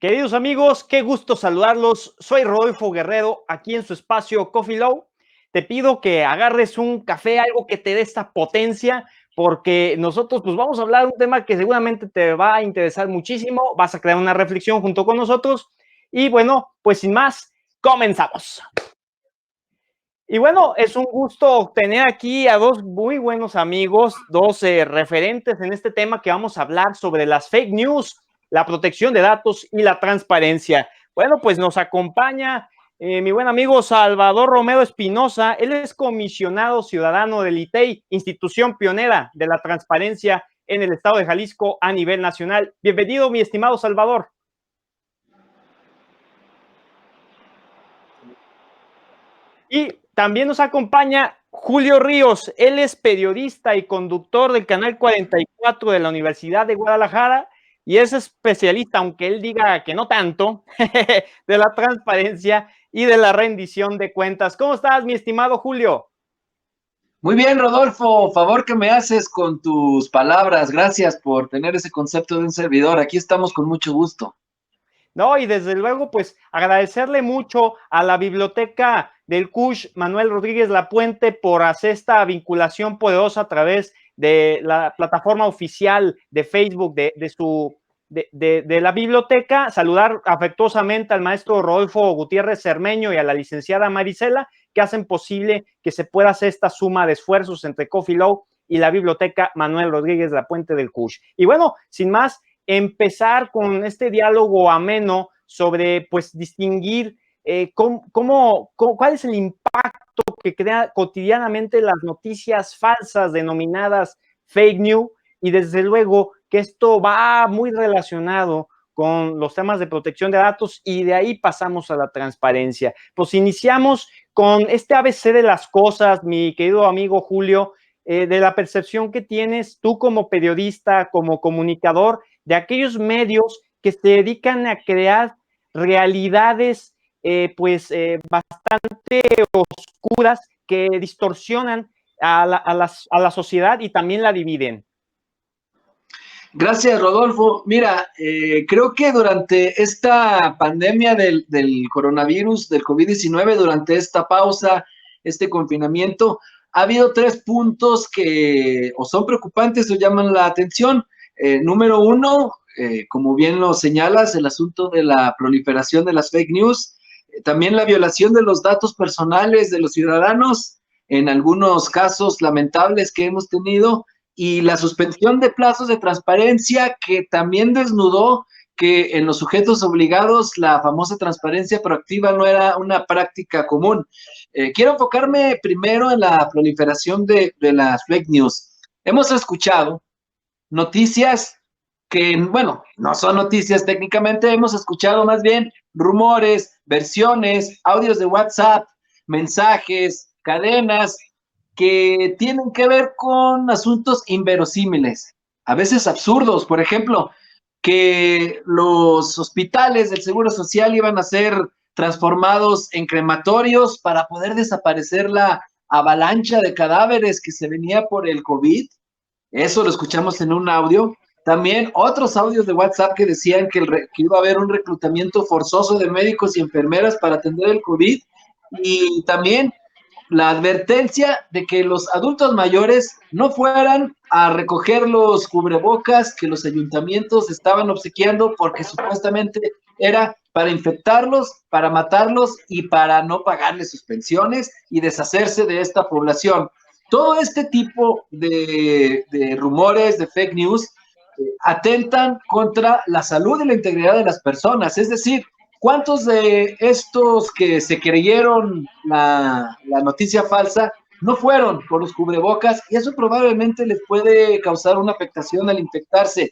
Queridos amigos, qué gusto saludarlos. Soy Rodolfo Guerrero, aquí en su espacio Coffee Low. Te pido que agarres un café, algo que te dé esta potencia, porque nosotros pues vamos a hablar de un tema que seguramente te va a interesar muchísimo. Vas a crear una reflexión junto con nosotros. Y bueno, pues sin más, comenzamos. Y bueno, es un gusto tener aquí a dos muy buenos amigos, dos referentes en este tema que vamos a hablar sobre las fake news, la protección de datos y la transparencia. Bueno, pues nos acompaña mi buen amigo Salvador Romero Espinosa. Él es comisionado ciudadano del ITEI, institución pionera de la transparencia en el estado de Jalisco a nivel nacional. Bienvenido, mi estimado Salvador. Y también nos acompaña Julio Ríos. Él es periodista y conductor del Canal 44 de la Universidad de Guadalajara y es especialista, aunque él diga que no tanto, de la transparencia y de la rendición de cuentas. ¿Cómo estás, mi estimado Julio? Muy bien, Rodolfo, favor que me haces con tus palabras. Gracias por tener ese concepto de un servidor. Aquí estamos con mucho gusto. No, y desde luego, pues agradecerle mucho a la biblioteca del CUSH, Manuel Rodríguez Lapuente, por hacer esta vinculación poderosa a través de la plataforma oficial de Facebook de la biblioteca. Saludar afectuosamente al maestro Rodolfo Gutiérrez Cermeño y a la licenciada Marisela, que hacen posible que se pueda hacer esta suma de esfuerzos entre Coffee Low y la biblioteca Manuel Rodríguez Lapuente del CUSH. Y bueno, sin más, empezar con este diálogo ameno sobre, pues, distinguir cuál es el impacto que crea cotidianamente las noticias falsas denominadas fake news, y desde luego que esto va muy relacionado con los temas de protección de datos y de ahí pasamos a la transparencia. Pues iniciamos con este ABC de las cosas, mi querido amigo Julio, de la percepción que tienes tú como periodista, como comunicador, de aquellos medios que se dedican a crear realidades bastante oscuras que distorsionan a la sociedad y también la dividen. Gracias, Rodolfo. Mira, creo que durante esta pandemia del coronavirus, del COVID-19, durante esta pausa, este confinamiento, ha habido tres puntos que o son preocupantes o llaman la atención. Número uno, como bien lo señalas, el asunto de la proliferación de las fake news, también la violación de los datos personales de los ciudadanos, en algunos casos lamentables que hemos tenido, y la suspensión de plazos de transparencia que también desnudó que en los sujetos obligados la famosa transparencia proactiva no era una práctica común. Quiero enfocarme primero en la proliferación de las fake news. Hemos escuchado noticias que, bueno, no son noticias técnicamente, hemos escuchado más bien rumores, versiones, audios de WhatsApp, mensajes, cadenas que tienen que ver con asuntos inverosímiles, a veces absurdos. Por ejemplo, que los hospitales del Seguro Social iban a ser transformados en crematorios para poder desaparecer la avalancha de cadáveres que se venía por el COVID. Eso lo escuchamos en un audio. También otros audios de WhatsApp que decían que iba a haber un reclutamiento forzoso de médicos y enfermeras para atender el COVID. Y también la advertencia de que los adultos mayores no fueran a recoger los cubrebocas que los ayuntamientos estaban obsequiando porque supuestamente era para infectarlos, para matarlos y para no pagarles sus pensiones y deshacerse de esta población. Todo este tipo de rumores, de fake news, atentan contra la salud y la integridad de las personas. Es decir, ¿cuántos de estos que se creyeron la noticia falsa no fueron por los cubrebocas? Y eso probablemente les puede causar una afectación al infectarse.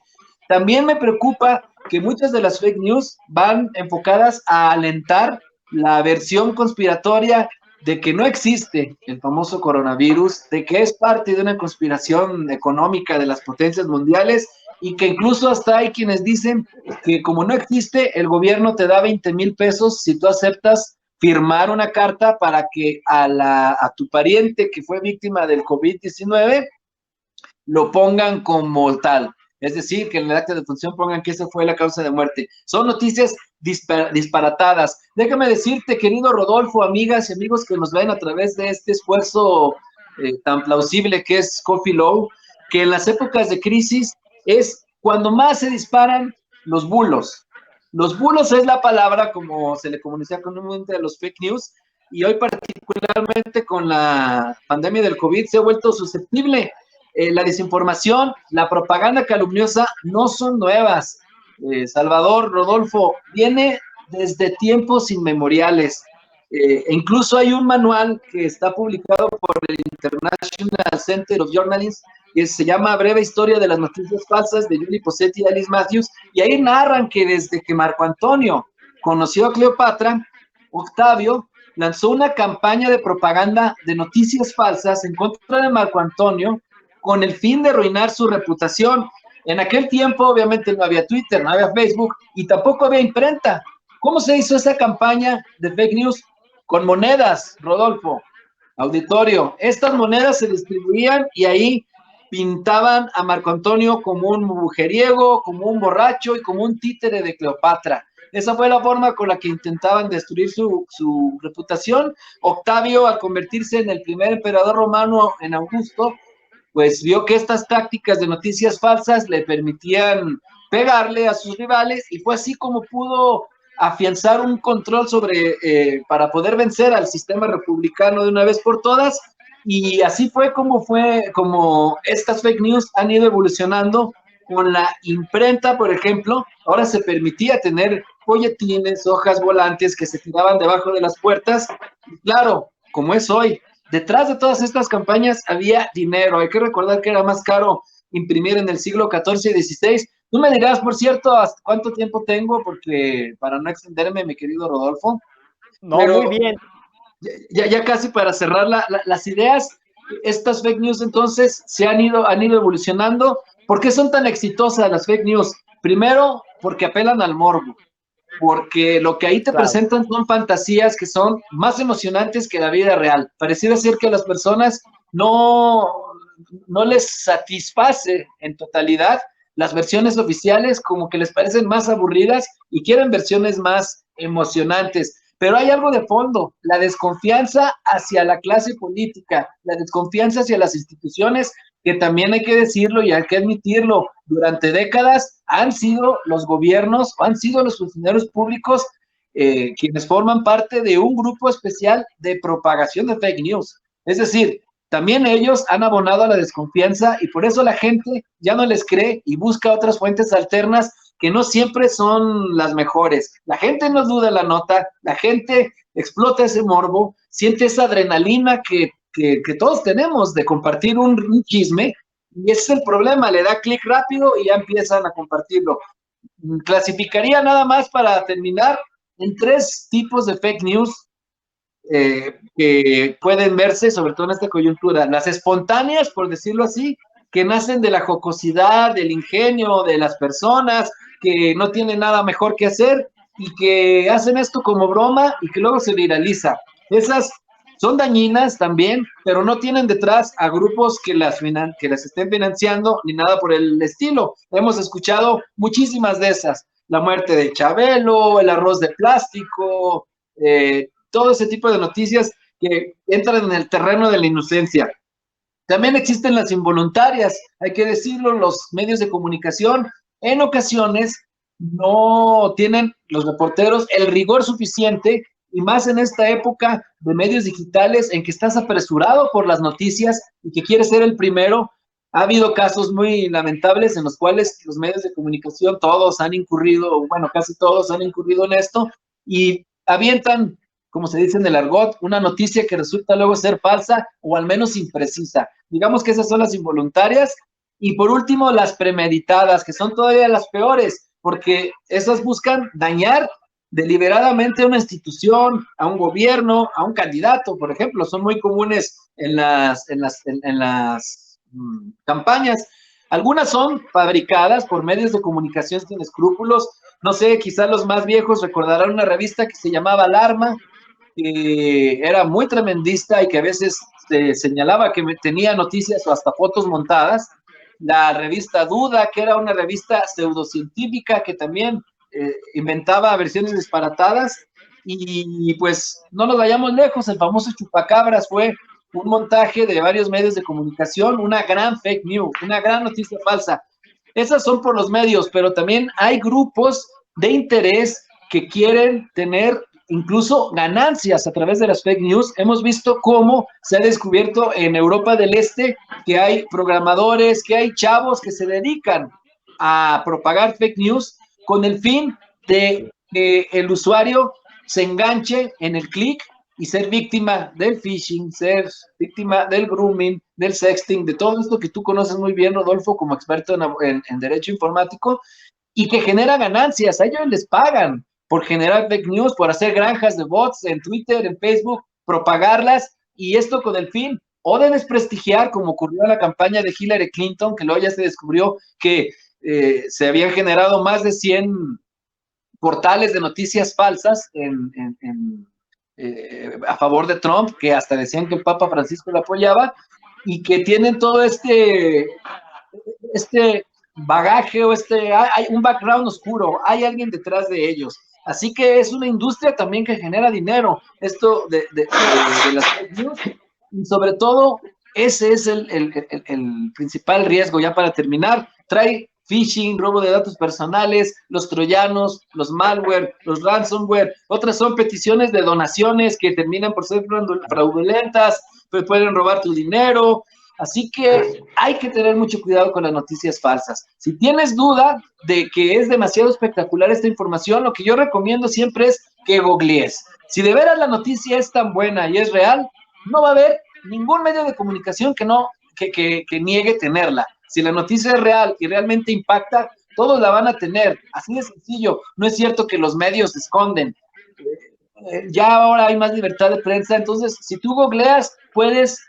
También me preocupa que muchas de las fake news van enfocadas a alentar la versión conspiratoria de que no existe el famoso coronavirus, de que es parte de una conspiración económica de las potencias mundiales y que incluso hasta hay quienes dicen que como no existe, el gobierno te da 20,000 pesos si tú aceptas firmar una carta para que a tu pariente que fue víctima del COVID-19 lo pongan como tal. Es decir, que en el acta de función pongan que esa fue la causa de muerte. Son noticias disparatadas. Déjame decirte, querido Rodolfo, amigas y amigos que nos ven a través de este esfuerzo tan plausible que es Coffee Low, que en las épocas de crisis es cuando más se disparan los bulos. Los bulos es la palabra como se le comunica comúnmente a los fake news, y hoy particularmente con la pandemia del COVID se ha vuelto susceptible. La desinformación, la propaganda calumniosa no son nuevas. Salvador, Rodolfo, viene desde tiempos inmemoriales. Incluso hay un manual que está publicado por el International Center of Journalism que se llama Breve Historia de las Noticias Falsas, de Julie Posetti y Alice Matthews, y ahí narran que desde que Marco Antonio conoció a Cleopatra, Octavio lanzó una campaña de propaganda de noticias falsas en contra de Marco Antonio con el fin de arruinar su reputación. En aquel tiempo, obviamente, no había Twitter, no había Facebook y tampoco había imprenta. ¿Cómo se hizo esa campaña de fake news? Con monedas, Rodolfo, auditorio. Estas monedas se distribuían y ahí pintaban a Marco Antonio como un mujeriego, como un borracho y como un títere de Cleopatra. Esa fue la forma con la que intentaban destruir su reputación. Octavio, al convertirse en el primer emperador romano en Augusto, pues vio que estas tácticas de noticias falsas le permitían pegarle a sus rivales y fue así como pudo afianzar un control para poder vencer al sistema republicano de una vez por todas. Y así fue como estas fake news han ido evolucionando. Con la imprenta, por ejemplo, ahora se permitía tener folletines, hojas volantes que se tiraban debajo de las puertas. Y claro, como es hoy, detrás de todas estas campañas había dinero. Hay que recordar que era más caro imprimir en el siglo XIV y XVI. Tú me dirás, por cierto, ¿hasta cuánto tiempo tengo? Porque para no extenderme, mi querido Rodolfo. No, Pero muy bien. ya casi para cerrar las ideas, estas fake news entonces han ido evolucionando. ¿Por qué son tan exitosas las fake news? Primero, porque apelan al morbo, porque lo que ahí te Claro. presentan son fantasías que son más emocionantes que la vida real. Pareciera ser que a las personas no les satisface en totalidad las versiones oficiales, como que les parecen más aburridas y quieren versiones más emocionantes. Pero hay algo de fondo, la desconfianza hacia la clase política, la desconfianza hacia las instituciones, que también hay que decirlo y hay que admitirlo, durante décadas han sido los gobiernos, han sido los funcionarios públicos quienes forman parte de un grupo especial de propagación de fake news. Es decir, también ellos han abonado a la desconfianza y por eso la gente ya no les cree y busca otras fuentes alternas que no siempre son las mejores. La gente no duda la nota, la gente explota ese morbo, siente esa adrenalina que todos tenemos de compartir un chisme, y ese es el problema, le da clic rápido y ya empiezan a compartirlo. Clasificaría nada más para terminar en 3 tipos de fake news que pueden verse, sobre todo en esta coyuntura. Las espontáneas, por decirlo así, que nacen de la jocosidad, del ingenio de las personas, que no tienen nada mejor que hacer y que hacen esto como broma y que luego se viraliza. Esas son dañinas también, pero no tienen detrás a grupos que las estén financiando ni nada por el estilo. Hemos escuchado muchísimas de esas. La muerte de Chabelo, el arroz de plástico, todo ese tipo de noticias que entran en el terreno de la inocencia. También existen las involuntarias, hay que decirlo, los medios de comunicación en ocasiones no tienen los reporteros el rigor suficiente, y más en esta época de medios digitales en que estás apresurado por las noticias y que quieres ser el primero. Ha habido casos muy lamentables en los cuales los medios de comunicación, todos han incurrido, bueno, casi todos han incurrido en esto, y avientan, como se dice en el argot, una noticia que resulta luego ser falsa o al menos imprecisa. Digamos que esas son las involuntarias. Y por último, las premeditadas, que son todavía las peores, porque esas buscan dañar deliberadamente a una institución, a un gobierno, a un candidato, por ejemplo. Son muy comunes en las campañas. Algunas son fabricadas por medios de comunicación sin escrúpulos. No sé, quizás los más viejos recordarán una revista que se llamaba Alarma, que era muy tremendista y que a veces se señalaba que tenía noticias o hasta fotos montadas. la revista Duda, que era una revista pseudocientífica que también inventaba versiones disparatadas, y pues no nos vayamos lejos, el famoso chupacabras fue un montaje de varios medios de comunicación, una gran fake news, una gran noticia falsa. Esas son por los medios, pero también hay grupos de interés que quieren tener incluso ganancias a través de las fake news. Hemos visto cómo se ha descubierto en Europa del Este que hay programadores, que hay chavos que se dedican a propagar fake news con el fin de que el usuario se enganche en el clic y ser víctima del phishing, ser víctima del grooming, del sexting, de todo esto que tú conoces muy bien, Rodolfo, como experto en derecho informático, y que genera ganancias. A ellos les pagan por generar fake news, por hacer granjas de bots en Twitter, en Facebook, propagarlas, y esto con el fin o de desprestigiar, como ocurrió en la campaña de Hillary Clinton, que luego ya se descubrió que se habían generado más de 100 portales de noticias falsas a favor de Trump, que hasta decían que el Papa Francisco lo apoyaba, y que tienen todo este bagaje o hay un background oscuro, hay alguien detrás de ellos. Así que es una industria también que genera dinero, esto de las fake news, y sobre todo ese es el principal riesgo. Ya para terminar, trae phishing, robo de datos personales, los troyanos, los malware, los ransomware. Otras son peticiones de donaciones que terminan por ser fraudulentas, pues pueden robar tu dinero. Así que hay que tener mucho cuidado con las noticias falsas. Si tienes duda de que es demasiado espectacular esta información, lo que yo recomiendo siempre es que googlees. Si de veras la noticia es tan buena y es real, no va a haber ningún medio de comunicación que niegue tenerla. Si la noticia es real y realmente impacta, todos la van a tener. Así de sencillo. No es cierto que los medios se esconden. Ya ahora hay más libertad de prensa, entonces si tú googleas, puedes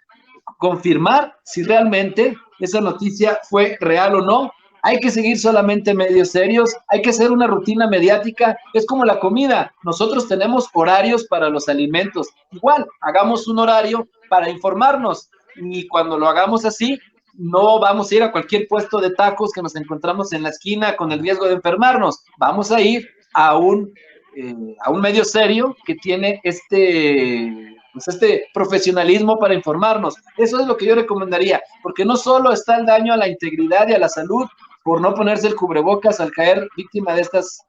confirmar si realmente esa noticia fue real o no. Hay que seguir solamente medios serios, hay que hacer una rutina mediática, es como la comida, nosotros tenemos horarios para los alimentos, igual, hagamos un horario para informarnos, y cuando lo hagamos así, no vamos a ir a cualquier puesto de tacos que nos encontramos en la esquina con el riesgo de enfermarnos, vamos a ir a un medio serio que tiene este profesionalismo para informarnos. Eso es lo que yo recomendaría, porque no solo está el daño a la integridad y a la salud por no ponerse el cubrebocas al caer víctima de estas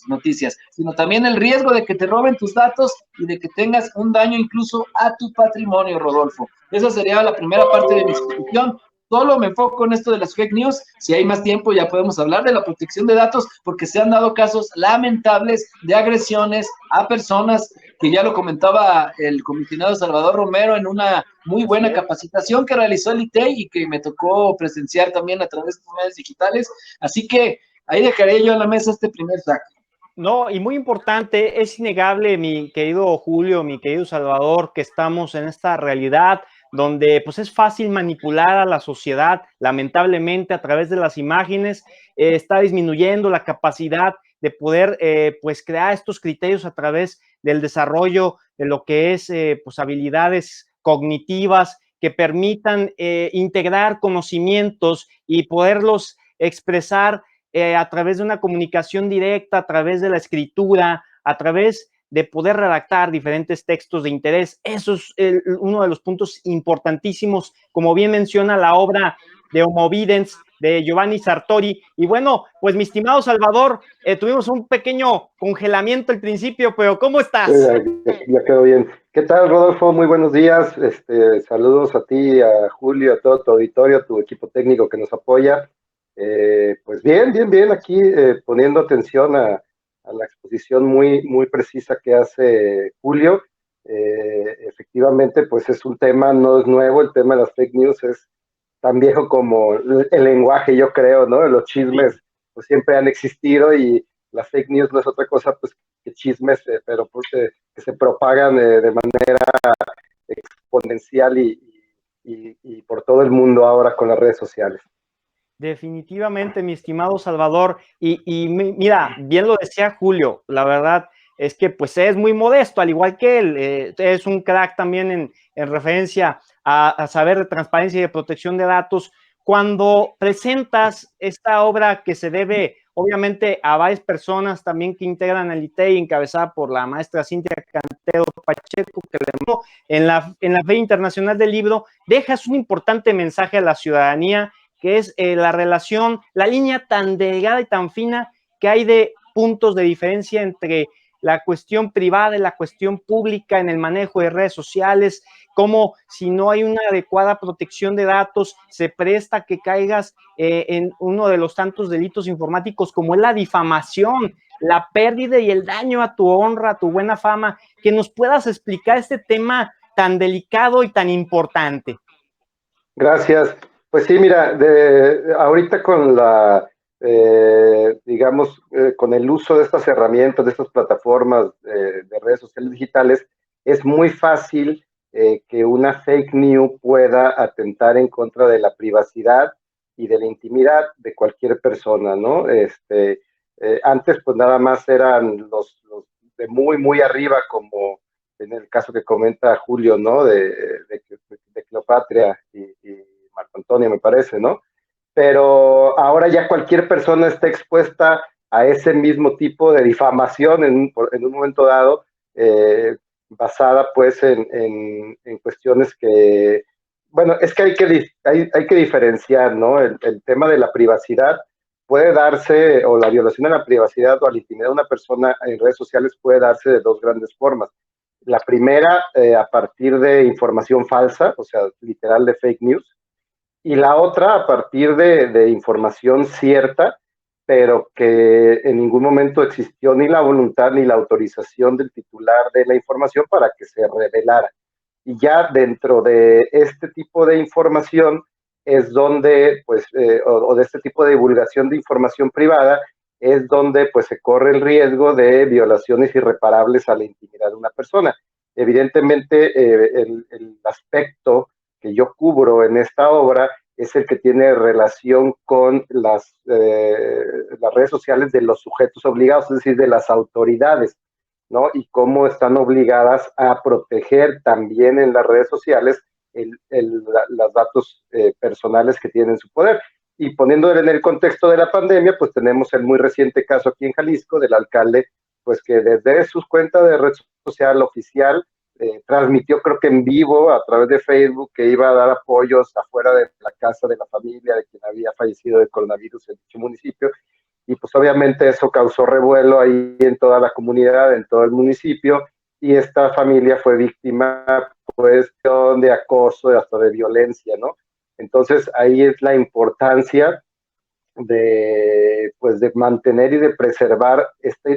noticias, sino también el riesgo de que te roben tus datos y de que tengas un daño incluso a tu patrimonio, Rodolfo. Esa sería la primera parte de mi exposición. Solo me enfoco en esto de las fake news. Si hay más tiempo ya podemos hablar de la protección de datos, porque se han dado casos lamentables de agresiones a personas, que ya lo comentaba el comisionado Salvador Romero en una muy buena capacitación que realizó el ITEI y que me tocó presenciar también a través de los medios digitales. Así que ahí dejaré yo en la mesa este primer saque. No, y muy importante, es innegable, mi querido Julio, mi querido Salvador, que estamos en esta realidad donde pues es fácil manipular a la sociedad, lamentablemente a través de las imágenes, está disminuyendo la capacidad de poder pues crear estos criterios a través del desarrollo de lo que es pues habilidades cognitivas que permitan integrar conocimientos y poderlos expresar a través de una comunicación directa, a través de la escritura, a través de poder redactar diferentes textos de interés. Eso es uno de los puntos importantísimos, como bien menciona la obra de Homo Videns de Giovanni Sartori. Y bueno, pues mi estimado Salvador, tuvimos un pequeño congelamiento al principio, pero ¿cómo estás? Ya quedó bien. ¿Qué tal, Rodolfo? Muy buenos días. Saludos a ti, a Julio, a todo tu auditorio, a tu equipo técnico que nos apoya. Pues bien, aquí poniendo atención a la exposición muy precisa que hace Julio. Efectivamente, pues es un tema, no es nuevo, el tema de las fake news es tan viejo como el lenguaje, yo creo, ¿no? Los chismes pues siempre han existido, y las fake news no es otra cosa pues que chismes, pero pues, que se propagan de manera exponencial y por todo el mundo ahora con las redes sociales. Definitivamente, mi estimado Salvador, y mira, bien lo decía Julio, la verdad es que pues es muy modesto, al igual que él, es un crack también en referencia a saber de transparencia y de protección de datos. cuando presentas esta obra que se debe, obviamente, a varias personas también que integran el ITEI, encabezada por la maestra Cintia Cantero Pacheco, que en la Feria Internacional del Libro, dejas un importante mensaje a la ciudadanía, que es la relación, la línea tan delgada y tan fina que hay de puntos de diferencia entre la cuestión privada y la cuestión pública en el manejo de redes sociales, como si no hay una adecuada protección de datos, se presta que caigas en uno de los tantos delitos informáticos como es la difamación, la pérdida y el daño a tu honra, a tu buena fama, que nos puedas explicar este tema tan delicado y tan importante. Gracias. Pues sí, mira, ahorita con digamos, con el uso de estas herramientas, de estas plataformas de redes sociales digitales, es muy fácil que una fake news pueda atentar en contra de la privacidad y de la intimidad de cualquier persona, ¿no? Antes, pues nada más eran los de muy, muy arriba, como en el caso que comenta Julio, ¿no? De Cleopatra y Marco Antonio, me parece, ¿no? Pero ahora ya cualquier persona está expuesta a ese mismo tipo de difamación en un momento dado, basada pues en cuestiones que, bueno, es que hay que diferenciar, ¿no? El tema de la privacidad puede darse, o la violación de la privacidad o a la intimidad de una persona en redes sociales puede darse de dos grandes formas. La primera, a partir de información falsa, o sea, literal de fake news, y la otra a partir de información cierta, pero que en ningún momento existió ni la voluntad ni la autorización del titular de la información para que se revelara. Y ya dentro de este tipo de información es donde, pues, o de este tipo de divulgación de información privada, es donde pues se corre el riesgo de violaciones irreparables a la intimidad de una persona. Evidentemente, el aspecto que yo cubro en esta obra es el que tiene relación con las redes sociales de los sujetos obligados, es decir, de las autoridades, ¿no? Y cómo están obligadas a proteger también en las redes sociales los datos personales que tienen en su poder. Y poniéndolo en el contexto de la pandemia, pues tenemos el muy reciente caso aquí en Jalisco del alcalde, pues que desde sus cuentas de red social oficial transmitió, creo que en vivo, a través de Facebook, que iba a dar apoyos afuera de la casa de la familia de quien había fallecido de coronavirus en dicho municipio. Y pues obviamente eso causó revuelo ahí en toda la comunidad, en todo el municipio, y esta familia fue víctima pues de acoso, hasta de violencia, ¿no? Entonces ahí es la importancia pues, de mantener y de preservar esta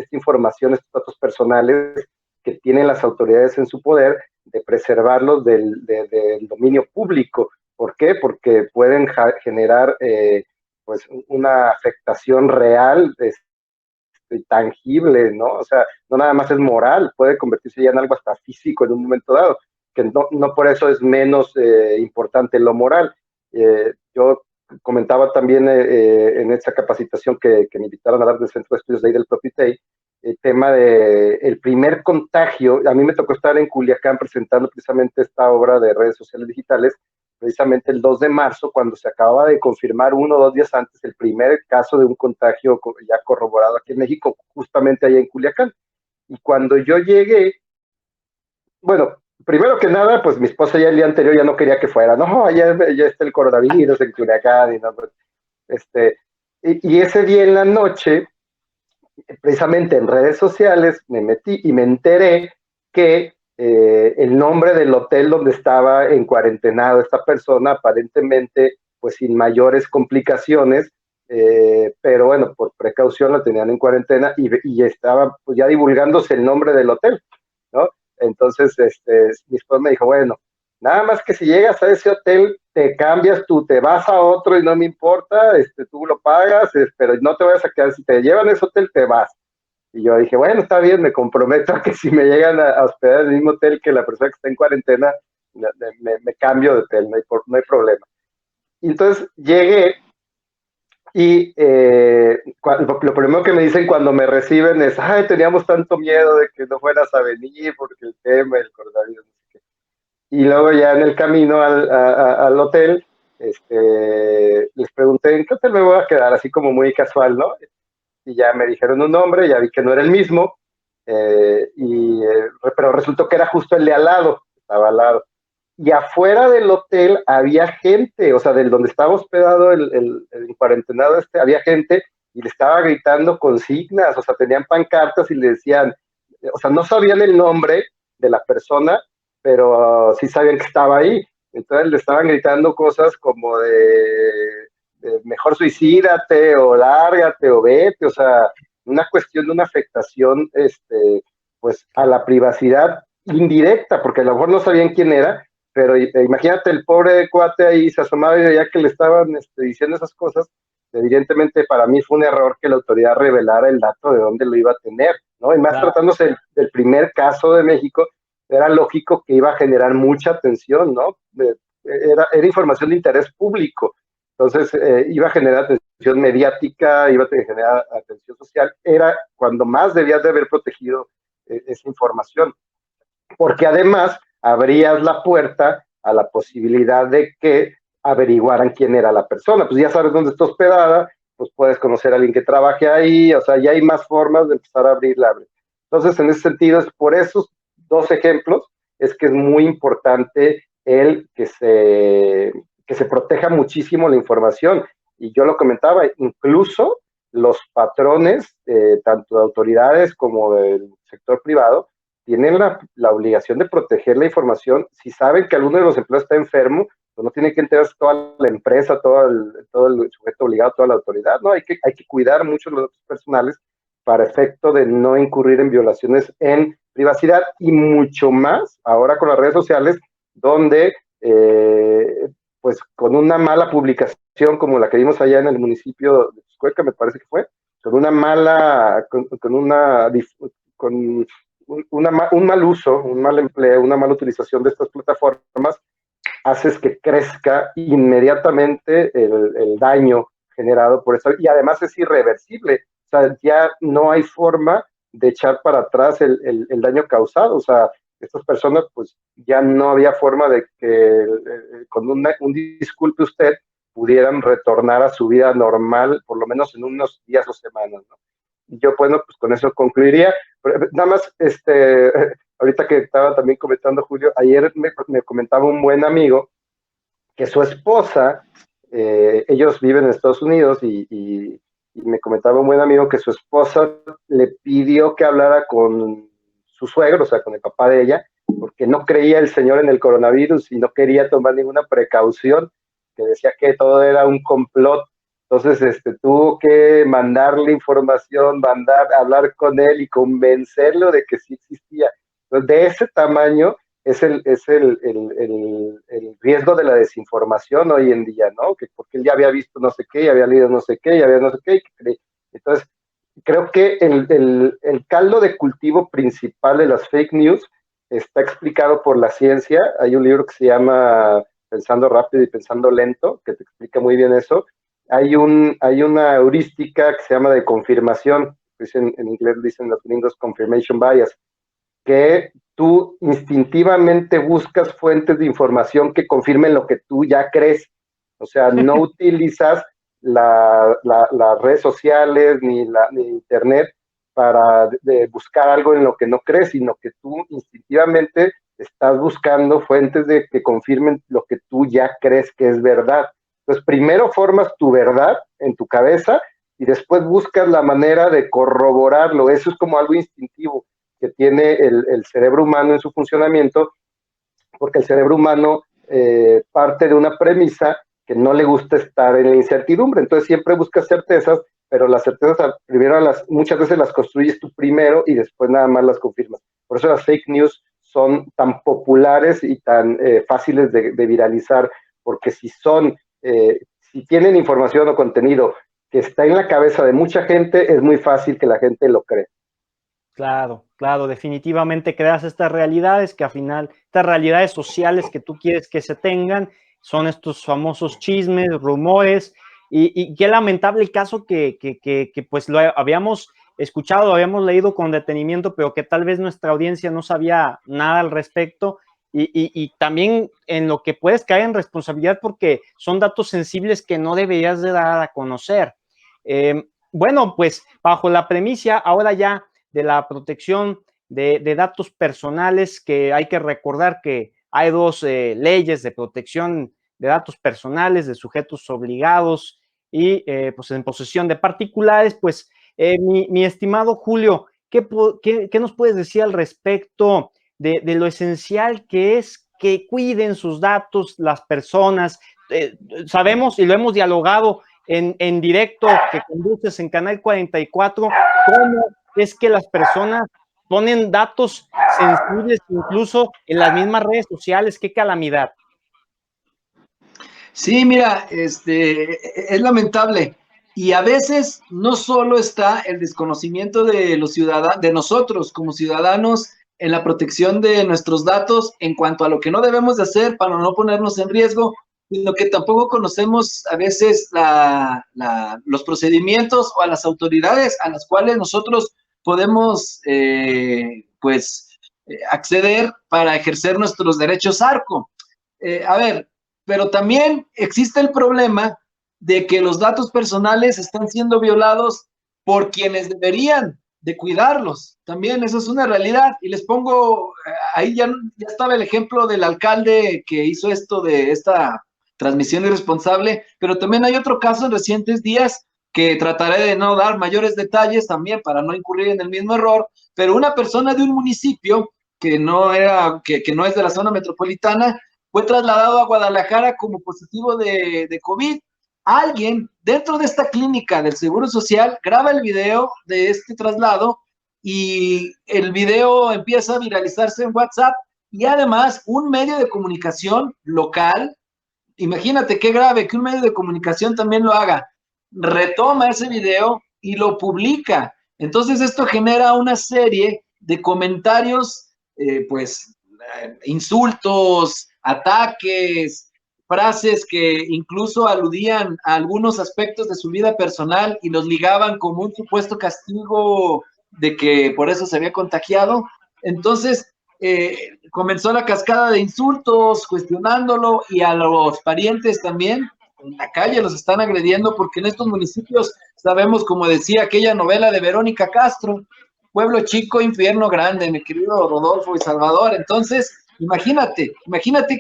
información, estos datos personales que tienen las autoridades en su poder, de preservarlos del dominio público. ¿Por qué? Porque pueden generar pues una afectación real, tangible, ¿no? O sea, no nada más es moral, puede convertirse ya en algo hasta físico en un momento dado, que no por eso es menos importante lo moral. Yo comentaba también en esta capacitación que me invitaron a dar del Centro de Estudios de ahí del propio ITEI, el tema de el primer contagio. A mí me tocó estar en Culiacán presentando precisamente esta obra de redes sociales digitales, precisamente el 2 de marzo, cuando se acababa de confirmar 1 o 2 días antes el primer caso de un contagio ya corroborado aquí en México, justamente allá en Culiacán. Y cuando yo llegué, bueno, primero que nada, pues mi esposa ya el día anterior ya no quería que fuera, no, ya está el coronavirus en Culiacán, y no, pues, y ese día en la noche, precisamente en redes sociales, me metí y me enteré que el nombre del hotel donde estaba en cuarentenado esta persona, aparentemente, pues sin mayores complicaciones, pero bueno, por precaución la tenían en cuarentena y estaba pues, ya divulgándose el nombre del hotel, ¿no? Entonces, mi esposa me dijo, bueno, nada más que si llegas a ese hotel, te cambias tú, te vas a otro y no me importa, tú lo pagas, pero no te vayas a quedar, si te llevan a ese hotel, te vas. Y yo dije, bueno, está bien, me comprometo a que si me llegan a hospedar en el mismo hotel que la persona que está en cuarentena, me cambio de hotel, no hay problema. Y entonces llegué y lo primero que me dicen cuando me reciben es, ay, teníamos tanto miedo de que no fueras a venir porque el tema del coronavirus, no sé qué. Y luego ya en el camino al hotel, les pregunté en qué hotel me voy a quedar, así como muy casual, ¿no? Y ya me dijeron un nombre, ya vi que no era el mismo, pero resultó que era justo el de al lado, estaba al lado. Y afuera del hotel había gente, o sea, del donde estaba hospedado el cuarentenado había gente y le estaba gritando consignas, o sea, tenían pancartas y le decían, o sea, no sabían el nombre de la persona, pero sí sabían que estaba ahí. Entonces le estaban gritando cosas como de mejor suicídate o lárgate o vete, o sea, una cuestión de una afectación, pues a la privacidad indirecta, porque a lo mejor no sabían quién era, pero imagínate el pobre cuate ahí se asomaba y veía que le estaban diciendo esas cosas. Evidentemente para mí fue un error que la autoridad revelara el dato de dónde lo iba a tener, ¿no? Y más Claro. tratándose del primer caso de México, era lógico que iba a generar mucha atención, ¿no? Era información de interés público, entonces iba a generar atención mediática, iba a generar atención social, era cuando más debías de haber protegido esa información, porque además abrías la puerta a la posibilidad de que averiguaran quién era la persona. Pues ya sabes dónde está hospedada, pues puedes conocer a alguien que trabaje ahí, o sea, ya hay más formas de empezar a abrir la. Entonces, en ese sentido, es por esos dos ejemplos, es que es muy importante el que se proteja muchísimo la información. Y yo lo comentaba, incluso los patrones, tanto de autoridades como del sector privado, tienen la obligación de proteger la información. Si saben que alguno de los empleados está enfermo, pues no tiene que enterarse toda la empresa, todo el sujeto obligado, toda la autoridad, ¿no? Hay que cuidar mucho los datos personales para efecto de no incurrir en violaciones en privacidad, y mucho más ahora con las redes sociales, donde pues con una mala publicación como la que vimos allá en el municipio de Cueca, me parece que fue, con una mala, con un mal uso, un mal empleo, una mala utilización de estas plataformas, haces que crezca inmediatamente el daño generado por eso, y además es irreversible, o sea, ya no hay forma de echar para atrás el daño causado, o sea, estas personas pues ya no había forma de que con un disculpe usted pudieran retornar a su vida normal, por lo menos en unos días o semanas, ¿no? Y yo, bueno, pues con eso concluiría. Nada más, ahorita que estaba también comentando Julio, ayer me comentaba un buen amigo que su esposa, ellos viven en Estados Unidos y me comentaba un buen amigo que su esposa le pidió que hablara con su suegro, o sea, con el papá de ella, porque no creía el señor en el coronavirus y no quería tomar ninguna precaución, que decía que todo era un complot. Entonces, tuvo que mandarle información, hablar con él y convencerlo de que sí existía. Entonces, de ese tamaño es el riesgo de la desinformación hoy en día, ¿no? Que porque él ya había visto no sé qué, ya había leído no sé qué, ya había no sé qué. Entonces, creo que el caldo de cultivo principal de las fake news está explicado por la ciencia. Hay un libro que se llama Pensando rápido y pensando lento, que te explica muy bien eso. Hay una heurística que se llama de confirmación, pues en inglés dicen los gringos confirmation bias, que tú instintivamente buscas fuentes de información que confirmen lo que tú ya crees. O sea, no utilizas las redes sociales ni internet para buscar algo en lo que no crees, sino que tú instintivamente estás buscando fuentes que confirmen lo que tú ya crees que es verdad. Entonces, primero formas tu verdad en tu cabeza y después buscas la manera de corroborarlo. Eso es como algo instintivo que tiene el cerebro humano en su funcionamiento, porque el cerebro humano parte de una premisa que no le gusta estar en la incertidumbre, entonces siempre busca certezas, pero las certezas primero muchas veces las construyes tú primero y después nada más las confirmas. Por eso las fake news son tan populares y tan fáciles de viralizar, porque si tienen información o contenido que está en la cabeza de mucha gente, es muy fácil que la gente lo cree. Claro, claro, definitivamente creas estas realidades que al final, estas realidades sociales que tú quieres que se tengan, son estos famosos chismes, rumores, y qué lamentable el caso que pues lo habíamos escuchado, habíamos leído con detenimiento, pero que tal vez nuestra audiencia no sabía nada al respecto, y también en lo que puedes caer en responsabilidad porque son datos sensibles que no deberías de dar a conocer. Bueno, pues bajo la premisa ahora ya de la protección de datos personales, que hay que recordar que hay dos leyes de protección de datos personales, de sujetos obligados y pues en posesión de particulares, pues mi estimado Julio, ¿qué nos puedes decir al respecto de lo esencial que es que cuiden sus datos las personas? Sabemos y lo hemos dialogado en directo que conduces en Canal 44, cómo es que las personas ponen datos sensibles incluso en las mismas redes sociales. ¡Qué calamidad! Sí, mira, es lamentable. Y a veces no solo está el desconocimiento de los ciudadanos, de nosotros como ciudadanos en la protección de nuestros datos en cuanto a lo que no debemos de hacer para no ponernos en riesgo, sino que tampoco conocemos a veces los procedimientos o a las autoridades a las cuales nosotros podemos acceder para ejercer nuestros derechos ARCO. A ver, pero también existe el problema de que los datos personales están siendo violados por quienes deberían de cuidarlos. También eso es una realidad. Y les pongo, ahí ya estaba el ejemplo del alcalde que hizo esto de esta transmisión irresponsable, pero también hay otro caso en recientes días que trataré de no dar mayores detalles también para no incurrir en el mismo error, pero una persona de un municipio que no es de la zona metropolitana, fue trasladado a Guadalajara como positivo de COVID. Alguien dentro de esta clínica del Seguro Social graba el video de este traslado y el video empieza a viralizarse en WhatsApp y además un medio de comunicación local, imagínate qué grave que un medio de comunicación también lo haga, retoma ese video y lo publica. Entonces esto genera una serie de comentarios, insultos, ataques, frases que incluso aludían a algunos aspectos de su vida personal y los ligaban como un supuesto castigo de que por eso se había contagiado. Entonces comenzó la cascada de insultos, cuestionándolo, y a los parientes también en la calle los están agrediendo, porque en estos municipios sabemos, como decía aquella novela de Verónica Castro, pueblo chico, infierno grande, mi querido Rodolfo y Salvador. Entonces, imagínate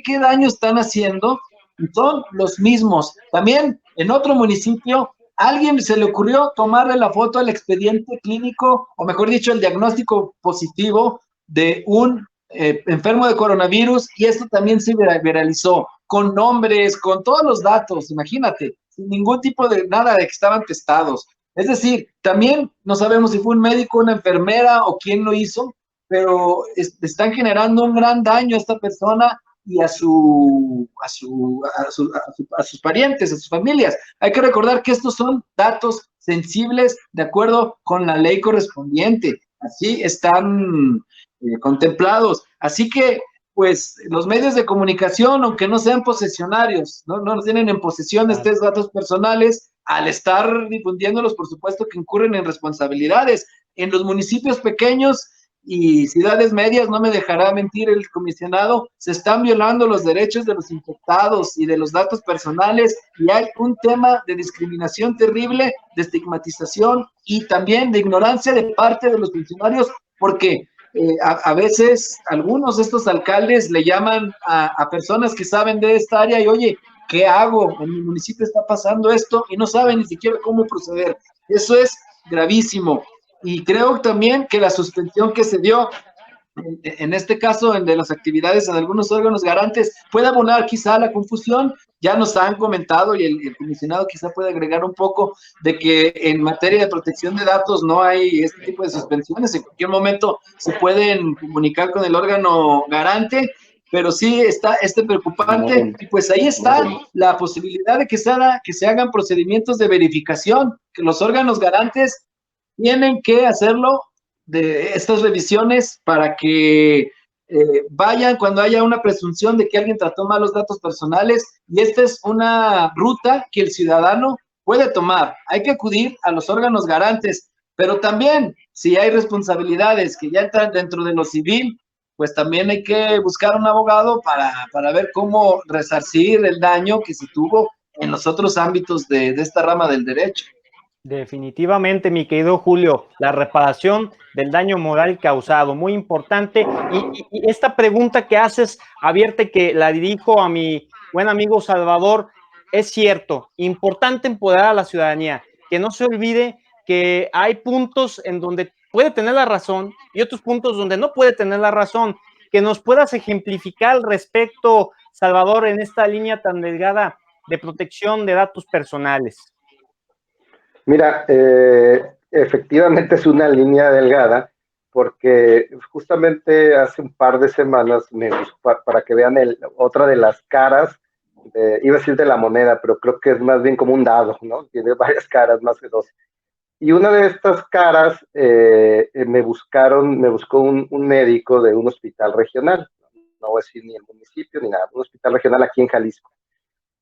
qué daño están haciendo, y son los mismos. También en otro municipio, a alguien se le ocurrió tomarle la foto al expediente clínico, o mejor dicho, el diagnóstico positivo de un enfermo de coronavirus, y esto también se viralizó, con nombres, con todos los datos, imagínate, sin ningún tipo de nada de que estaban testados. Es decir, también no sabemos si fue un médico, una enfermera o quién lo hizo, pero están generando un gran daño a esta persona y a sus parientes, a sus familias. Hay que recordar que estos son datos sensibles de acuerdo con la ley correspondiente. Así están contemplados. Así que, pues, los medios de comunicación, aunque no sean posesionarios, no tienen en posesión estos datos personales, al estar difundiéndolos, por supuesto que incurren en responsabilidades. En los municipios pequeños y ciudades medias, no me dejará mentir el comisionado, se están violando los derechos de los infectados y de los datos personales, y hay un tema de discriminación terrible, de estigmatización y también de ignorancia de parte de los funcionarios, porque a veces algunos de estos alcaldes le llaman a personas que saben de esta área y, oye, ¿qué hago? En mi municipio está pasando esto, y no saben ni siquiera cómo proceder. Eso es gravísimo. Y creo también que la suspensión que se dio, en este caso, de las actividades en algunos órganos garantes, puede abonar quizá a la confusión. Ya nos han comentado, y el comisionado quizá puede agregar un poco, de que en materia de protección de datos no hay este tipo de suspensiones. En cualquier momento se pueden comunicar con el órgano garante, pero sí está preocupante, y pues ahí está la posibilidad de que se hagan procedimientos de verificación, que los órganos garantes tienen que hacerlo, de estas revisiones, para que vayan cuando haya una presunción de que alguien trató mal los datos personales, y esta es una ruta que el ciudadano puede tomar. Hay que acudir a los órganos garantes, pero también, si hay responsabilidades que ya entran dentro de lo civil, pues también hay que buscar un abogado para ver cómo resarcir el daño que se tuvo en los otros ámbitos de esta rama del derecho. Definitivamente, mi querido Julio, la reparación del daño moral causado, muy importante. Y esta pregunta que haces, abierta, que la dirijo a mi buen amigo Salvador, es cierto, importante empoderar a la ciudadanía, que no se olvide que hay puntos en donde puede tener la razón y otros puntos donde no puede tener la razón. Que nos puedas ejemplificar al respecto, Salvador, en esta línea tan delgada de protección de datos personales. Mira, efectivamente es una línea delgada, porque justamente hace un par de semanas, para que vean otra de las caras, iba a decir de la moneda, pero creo que es más bien como un dado, ¿no? Tiene varias caras, más que dos. Y una de estas caras me buscó un médico de un hospital regional, no voy a decir ni el municipio ni nada, un hospital regional aquí en Jalisco.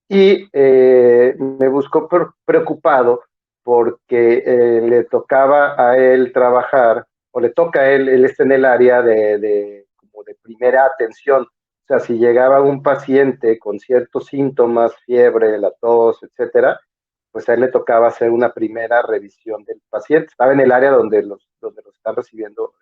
Y me buscó preocupado porque le tocaba a él trabajar, o le toca a él está en el área como de primera atención. O sea, si llegaba un paciente con ciertos síntomas, fiebre, la tos, etcétera, pues a él le tocaba hacer una primera revisión del paciente. Estaba en el área donde los están recibiendo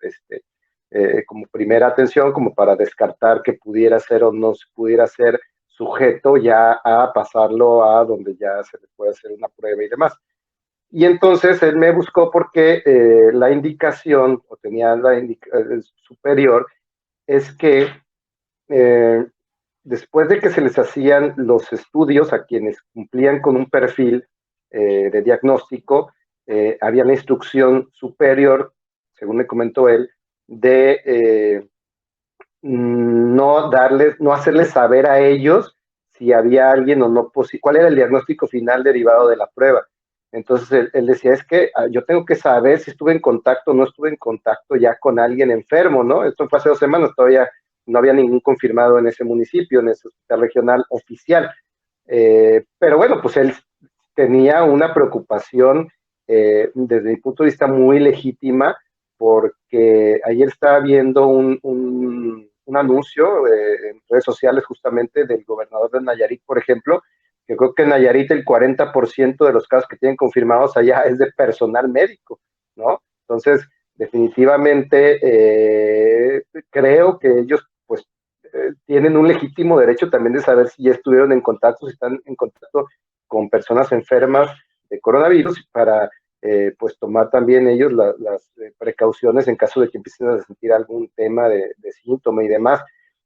como primera atención, como para descartar que pudiera ser o no pudiera ser sujeto ya a pasarlo a donde ya se le puede hacer una prueba y demás. Y entonces él me buscó porque la indicación, o tenía superior, es que después de que se les hacían los estudios a quienes cumplían con un perfil de diagnóstico, había la instrucción superior, según me comentó él, de no hacerles saber a ellos si había alguien o no, cuál era el diagnóstico final derivado de la prueba. Entonces él decía, es que yo tengo que saber si estuve en contacto o no estuve en contacto ya con alguien enfermo, ¿no? Esto fue hace 2 semanas, todavía no había ningún confirmado en ese municipio, en ese hospital regional oficial. Pero bueno, pues él tenía una preocupación desde mi punto de vista muy legítima, porque ayer estaba viendo un anuncio en redes sociales justamente del gobernador de Nayarit, por ejemplo, que creo que en Nayarit el 40% de los casos que tienen confirmados allá es de personal médico, ¿no? Entonces, definitivamente creo que ellos pues tienen un legítimo derecho también de saber si ya estuvieron en contacto, si están en contacto con personas enfermas de coronavirus, para pues tomar también ellos las precauciones en caso de que empiecen a sentir algún tema de síntoma y demás.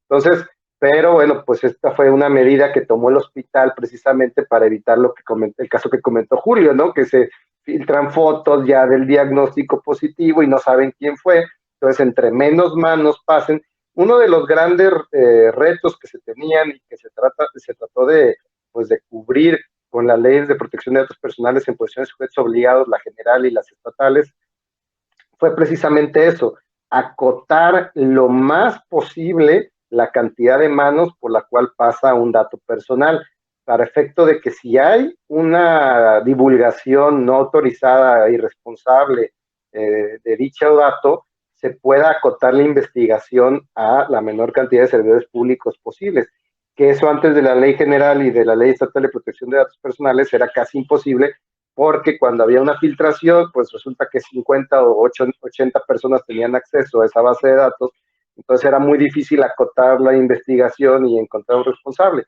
Entonces, pero bueno, pues esta fue una medida que tomó el hospital precisamente para evitar el caso que comentó Julio, ¿no? Que se filtran fotos ya del diagnóstico positivo y no saben quién fue. Entonces, entre menos manos pasen, uno de los grandes retos que se tenían y que se trató de cubrir con las leyes de protección de datos personales en posiciones de sujetos obligados, la general y las estatales, fue precisamente eso, acotar lo más posible la cantidad de manos por la cual pasa un dato personal, para efecto de que si hay una divulgación no autorizada e irresponsable de dicho dato, se pueda acotar la investigación a la menor cantidad de servidores públicos posibles, que eso antes de la ley general y de la ley estatal de protección de datos personales era casi imposible, porque cuando había una filtración, pues resulta que 50 o 80 personas tenían acceso a esa base de datos, entonces era muy difícil acotar la investigación y encontrar un responsable.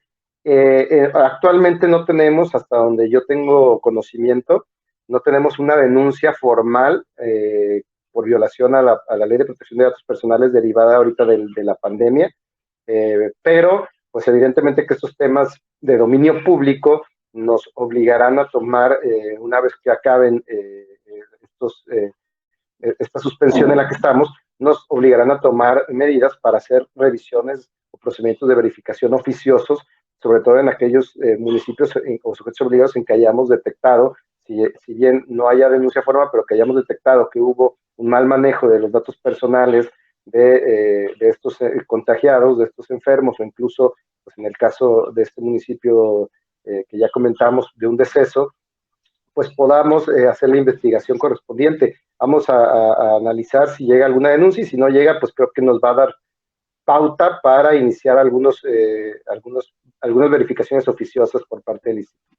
Actualmente no tenemos, hasta donde yo tengo conocimiento, no tenemos una denuncia formal por violación a la ley de protección de datos personales derivada ahorita de la pandemia, pero pues evidentemente que estos temas de dominio público nos obligarán a tomar, una vez que acaben esta suspensión en la que estamos, nos obligarán a tomar medidas para hacer revisiones o procedimientos de verificación oficiosos, sobre todo en aquellos municipios o sujetos obligados en que hayamos detectado, si bien no haya denuncia formal, pero que hayamos detectado que hubo un mal manejo de los datos personales de estos contagiados, de estos enfermos, o incluso pues en el caso de este municipio que ya comentamos, de un deceso, pues podamos hacer la investigación correspondiente. Vamos a analizar si llega alguna denuncia, y si no llega, pues creo que nos va a dar pauta para iniciar algunas verificaciones oficiosas por parte del instituto.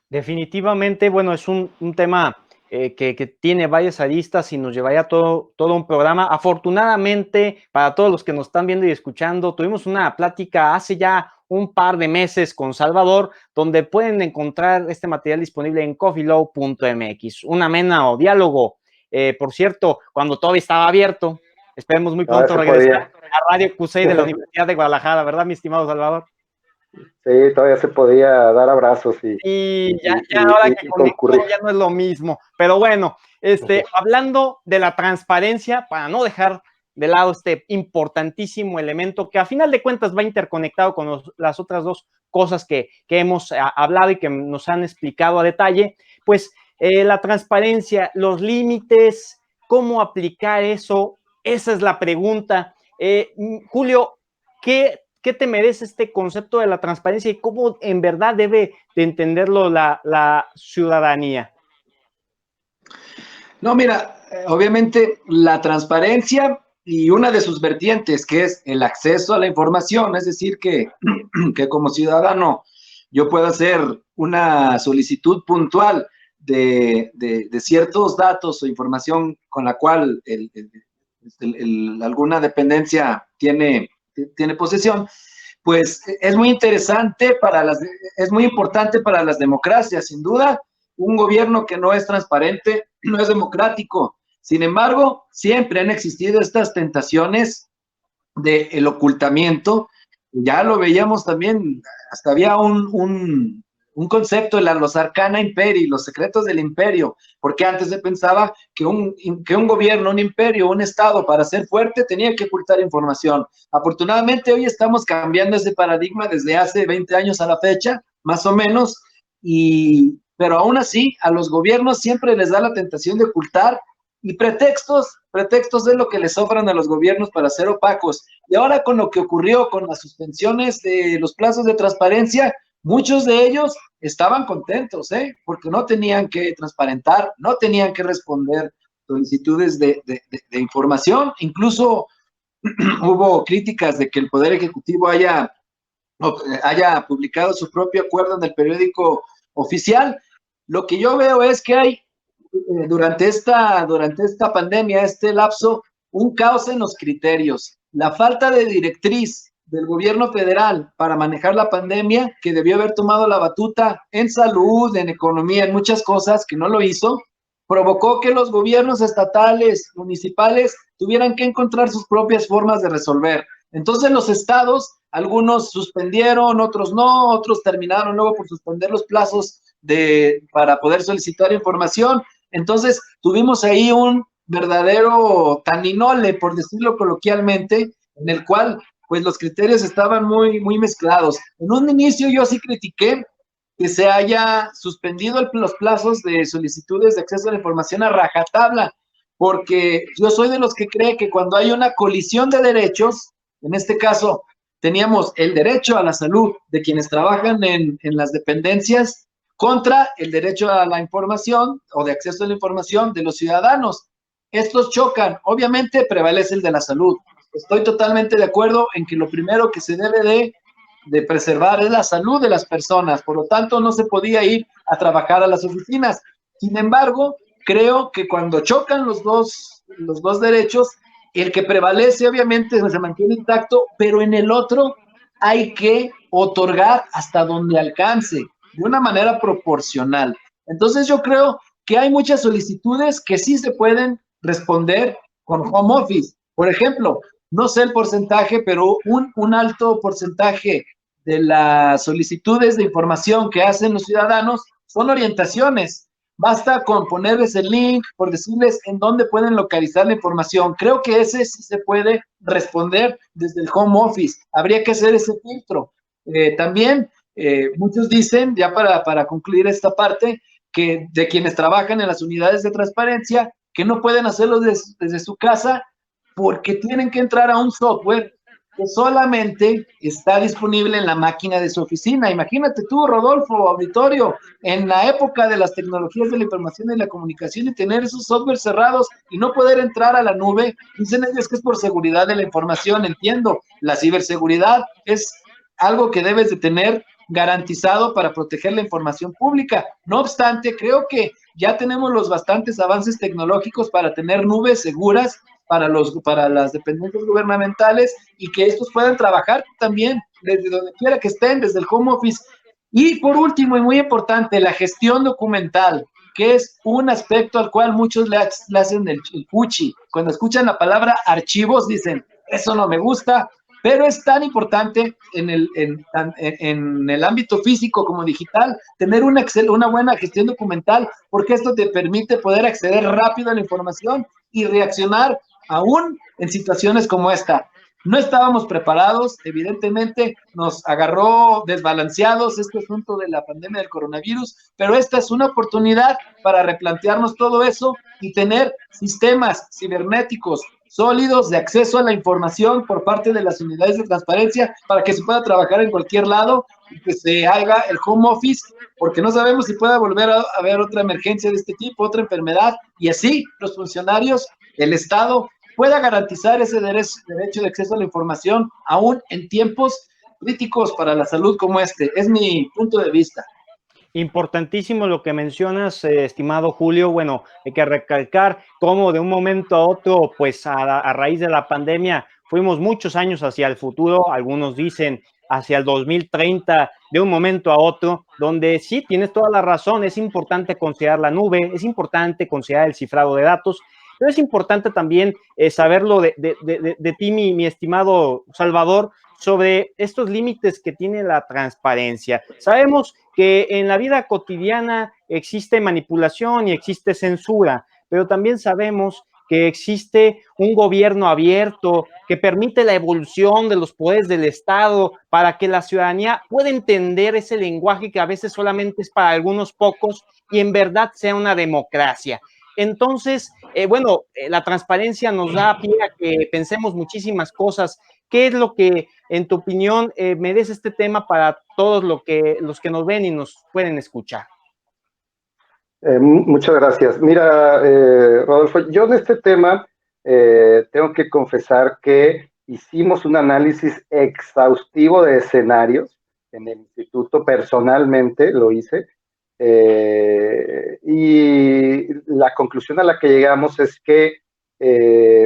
Definitivamente, bueno, es un tema que tiene varias aristas y nos llevaría todo un programa. Afortunadamente, para todos los que nos están viendo y escuchando, tuvimos una plática hace ya un par de meses con Salvador, donde pueden encontrar este material disponible en coffeelow.mx. Un ameno diálogo, por cierto, cuando todavía estaba abierto. Esperemos muy pronto regresar a Radio QC de la Universidad de Guadalajara, ¿verdad, mi estimado Salvador? Sí, todavía se podía dar abrazos y ya ahora que concurrir. ya no es lo mismo. Pero bueno, hablando de la transparencia, para no dejar de lado este importantísimo elemento que a final de cuentas va interconectado con las otras dos cosas que hemos hablado y que nos han explicado a detalle, pues la transparencia, los límites, cómo aplicar eso, esa es la pregunta. Julio, ¿qué te merece este concepto de la transparencia y cómo en verdad debe de entenderlo la ciudadanía? No, mira, obviamente la transparencia y una de sus vertientes, que es el acceso a la información, es decir, que como ciudadano yo puedo hacer una solicitud puntual de ciertos datos o información con la cual alguna dependencia tiene posesión, pues es muy interesante es muy importante para las democracias, sin duda. Un gobierno que no es transparente no es democrático. Sin embargo, siempre han existido estas tentaciones del ocultamiento. Ya lo veíamos también, hasta había un concepto, los arcana imperii, los secretos del imperio, porque antes se pensaba que un gobierno, un imperio, un estado, para ser fuerte tenía que ocultar información. Afortunadamente hoy estamos cambiando ese paradigma desde hace 20 años a la fecha, más o menos, pero aún así a los gobiernos siempre les da la tentación de ocultar, y pretextos es lo que les sobran a los gobiernos para ser opacos. Y ahora con lo que ocurrió con las suspensiones de los plazos de transparencia, muchos de ellos estaban contentos, porque no tenían que transparentar, no tenían que responder solicitudes de información. Incluso hubo críticas de que el Poder Ejecutivo haya publicado su propio acuerdo en el periódico oficial. Lo que yo veo es que hay durante esta pandemia, este lapso, un caos en los criterios. La falta de directriz del gobierno federal para manejar la pandemia, que debió haber tomado la batuta en salud, en economía, en muchas cosas, que no lo hizo, provocó que los gobiernos estatales, municipales, tuvieran que encontrar sus propias formas de resolver. Entonces los estados, algunos suspendieron, otros no, otros terminaron luego por suspender los plazos para poder solicitar información. Entonces tuvimos ahí un verdadero taninole, por decirlo coloquialmente, en el cual pues los criterios estaban muy, muy mezclados. En un inicio yo sí critiqué que se haya suspendido los plazos de solicitudes de acceso a la información a rajatabla, porque yo soy de los que cree que cuando hay una colisión de derechos, en este caso teníamos el derecho a la salud de quienes trabajan en las dependencias contra el derecho a la información o de acceso a la información de los ciudadanos. Estos chocan, obviamente prevalece el de la salud. Estoy totalmente de acuerdo en que lo primero que se debe de preservar es la salud de las personas, por lo tanto no se podía ir a trabajar a las oficinas. Sin embargo, creo que cuando chocan los dos derechos, el que prevalece obviamente se mantiene intacto, pero en el otro hay que otorgar hasta donde alcance, de una manera proporcional. Entonces yo creo que hay muchas solicitudes que sí se pueden responder con home office. Por ejemplo, no sé el porcentaje, pero un alto porcentaje de las solicitudes de información que hacen los ciudadanos son orientaciones. Basta con ponerles el link, por decirles en dónde pueden localizar la información. Creo que ese sí se puede responder desde el home office. Habría que hacer ese filtro. También muchos dicen, ya para concluir esta parte, que de quienes trabajan en las unidades de transparencia, que no pueden hacerlo desde su casa porque tienen que entrar a un software que solamente está disponible en la máquina de su oficina. Imagínate tú, Rodolfo, auditorio, en la época de las tecnologías de la información y la comunicación y tener esos software cerrados y no poder entrar a la nube, dicen ellos que es por seguridad de la información. Entiendo, la ciberseguridad es algo que debes de tener garantizado para proteger la información pública. No obstante, creo que ya tenemos los bastantes avances tecnológicos para tener nubes seguras para las dependencias gubernamentales y que estos puedan trabajar también desde donde quiera que estén, desde el home office. Y por último, y muy importante, la gestión documental, que es un aspecto al cual muchos le hacen el fuchi. Cuando escuchan la palabra archivos, dicen, eso no me gusta, pero es tan importante en el ámbito físico como digital tener una buena gestión documental, porque esto te permite poder acceder rápido a la información y reaccionar aún en situaciones como esta. No estábamos preparados, evidentemente nos agarró desbalanceados este asunto de la pandemia del coronavirus, pero esta es una oportunidad para replantearnos todo eso y tener sistemas cibernéticos sólidos de acceso a la información por parte de las unidades de transparencia para que se pueda trabajar en cualquier lado y que se haga el home office, porque no sabemos si pueda volver a haber otra emergencia de este tipo, otra enfermedad, y así los funcionarios, el Estado, pueda garantizar ese derecho de acceso a la información aún en tiempos críticos para la salud como este. Es mi punto de vista. Importantísimo lo que mencionas, estimado Julio. Bueno, hay que recalcar cómo de un momento a otro, pues a raíz de la pandemia, fuimos muchos años hacia el futuro, algunos dicen hacia el 2030, de un momento a otro, donde sí, tienes toda la razón, es importante considerar la nube, es importante considerar el cifrado de datos, pero es importante también saberlo de ti, mi estimado Salvador, sobre estos límites que tiene la transparencia. Sabemos que en la vida cotidiana existe manipulación y existe censura, pero también sabemos que existe un gobierno abierto que permite la evolución de los poderes del Estado para que la ciudadanía pueda entender ese lenguaje que a veces solamente es para algunos pocos y en verdad sea una democracia. Entonces, la transparencia nos da pie a que pensemos muchísimas cosas. ¿Qué es lo que, en tu opinión, merece este tema para todos los que nos ven y nos pueden escuchar? Muchas gracias. Mira, Rodolfo, yo en este tema tengo que confesar que hicimos un análisis exhaustivo de escenarios en el instituto, personalmente lo hice, y la conclusión a la que llegamos es que,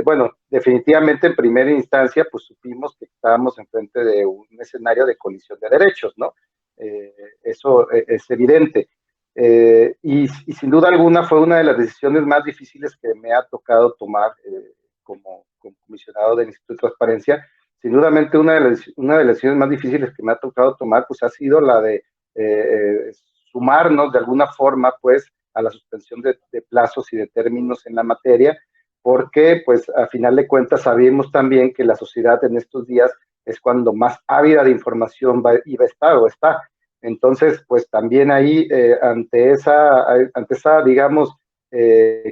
bueno, definitivamente en primera instancia, pues supimos que estábamos enfrente de un escenario de colisión de derechos, ¿no? Eso es evidente. Y sin duda alguna fue una de las decisiones más difíciles que me ha tocado tomar como comisionado del Instituto de Transparencia. Sin duda, una de las decisiones más difíciles que me ha tocado tomar, pues ha sido la de sumarnos de alguna forma, pues, a la suspensión de plazos y de términos en la materia, porque, pues, a final de cuentas sabemos también que la sociedad en estos días es cuando más ávida de información iba a estar o está. Entonces, pues también ahí, ante esa, digamos,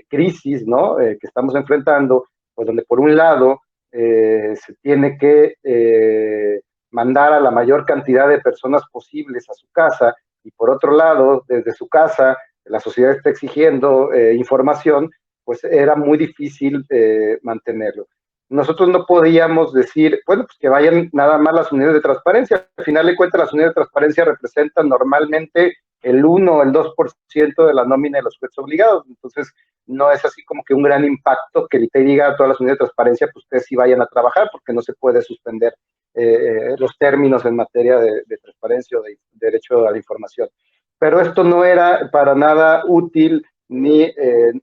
crisis, ¿no? Que estamos enfrentando, pues donde por un lado se tiene que mandar a la mayor cantidad de personas posibles a su casa, y por otro lado, desde su casa, la sociedad está exigiendo información, pues era muy difícil mantenerlo. Nosotros no podíamos decir, bueno, pues que vayan nada más las unidades de transparencia. Al final de cuentas, las unidades de transparencia representan normalmente el 1 o el 2% de la nómina de los sujetos obligados. Entonces, no es así como que un gran impacto que el ITEI diga a todas las unidades de transparencia, pues ustedes sí vayan a trabajar, porque no se puede suspender los términos en materia de transparencia o de derecho a la información. Pero esto no era para nada útil ni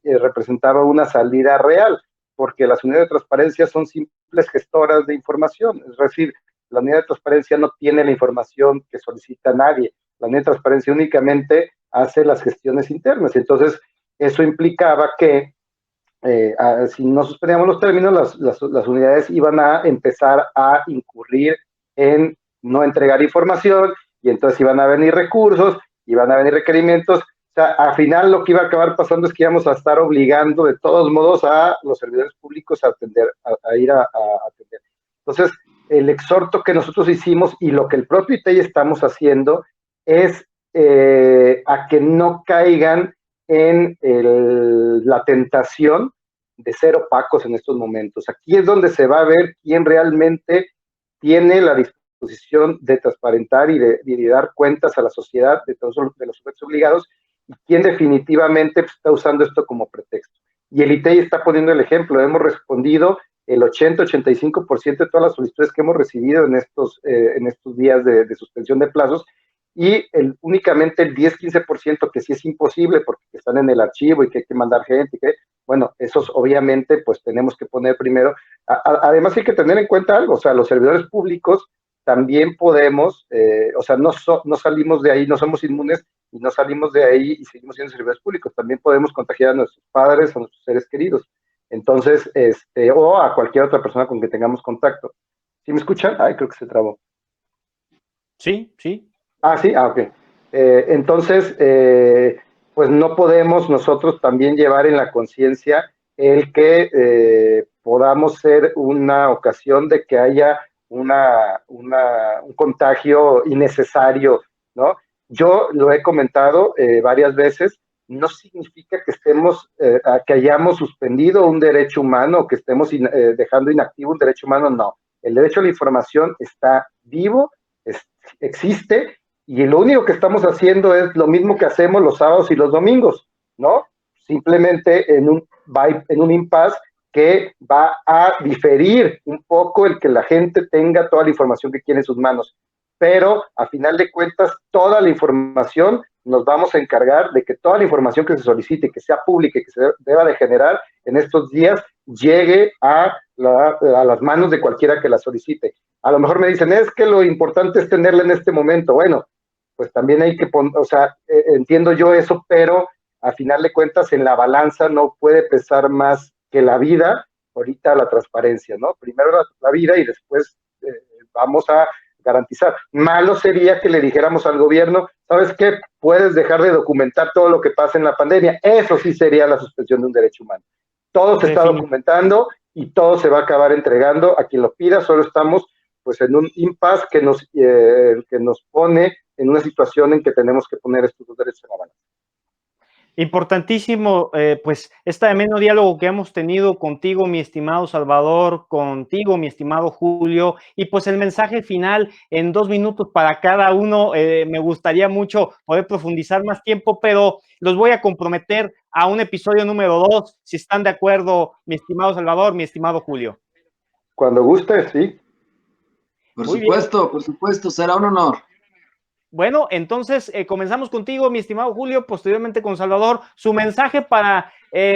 representaba una salida real, porque las unidades de transparencia son simples gestoras de información, es decir, la unidad de transparencia no tiene la información que solicita nadie, la unidad de transparencia únicamente hace las gestiones internas. Entonces, eso implicaba que si no suspendíamos los términos, las unidades iban a empezar a incurrir en no entregar información, y entonces iban a venir recursos, iban a venir requerimientos. O sea, al final lo que iba a acabar pasando es que íbamos a estar obligando de todos modos a los servidores públicos a ir a atender. Entonces, el exhorto que nosotros hicimos y lo que el propio ITEI estamos haciendo es a que no caigan en la tentación de ser opacos en estos momentos. Aquí es donde se va a ver quién realmente tiene la disposición de transparentar y de dar cuentas a la sociedad de todos de los sujetos obligados y quién definitivamente está usando esto como pretexto. Y el ITEI está poniendo el ejemplo. Hemos respondido el 80-85% de todas las solicitudes que hemos recibido en estos días de suspensión de plazos, y únicamente el 10-15% que sí es imposible porque están en el archivo y que hay que mandar gente, bueno, esos obviamente pues tenemos que poner primero. Además hay que tener en cuenta algo, o sea, los servidores públicos también podemos, o sea, no salimos de ahí, no somos inmunes y no salimos de ahí y seguimos siendo servidores públicos, también podemos contagiar a nuestros padres, a nuestros seres queridos. Entonces, o a cualquier otra persona con que tengamos contacto. ¿Sí me escuchan? Ay, creo que se trabó. Sí, sí. Ah, sí, ok. Entonces, pues no podemos nosotros también llevar en la conciencia el que podamos ser una ocasión de que haya un contagio innecesario, ¿no? Yo lo he comentado varias veces, no significa que que hayamos suspendido un derecho humano, que estemos dejando inactivo un derecho humano, no. El derecho a la información está vivo, existe, y lo único que estamos haciendo es lo mismo que hacemos los sábados y los domingos, ¿no? Simplemente en un impasse que va a diferir un poco el que la gente tenga toda la información que quiere en sus manos. Pero a final de cuentas, toda la información nos vamos a encargar de que toda la información que se solicite, que sea pública y que se deba de generar en estos días, llegue a las manos de cualquiera que la solicite. A lo mejor me dicen, es que lo importante es tenerla en este momento. Bueno, pues también hay que poner, o sea, entiendo yo eso, pero a final de cuentas en la balanza no puede pesar más que la vida, ahorita la transparencia, ¿no? Primero la vida y después vamos a garantizar. Malo sería que le dijéramos al gobierno, ¿sabes qué? Puedes dejar de documentar todo lo que pasa en la pandemia. Eso sí sería la suspensión de un derecho humano. Todo se está documentando y todo se va a acabar entregando a quien lo pida. Solo estamos pues en un impasse que nos pone en una situación en que tenemos que poner estos dos derechos en la balanza. Importantísimo, pues, este ameno diálogo que hemos tenido contigo, mi estimado Salvador, contigo, mi estimado Julio, y pues el mensaje final en 2 minutos para cada uno. Me gustaría mucho poder profundizar más tiempo, pero los voy a comprometer a un episodio número 2, si están de acuerdo, mi estimado Salvador, mi estimado Julio. Cuando guste, sí. Por supuesto, será un honor. Bueno, entonces comenzamos contigo, mi estimado Julio, posteriormente con Salvador. Su mensaje para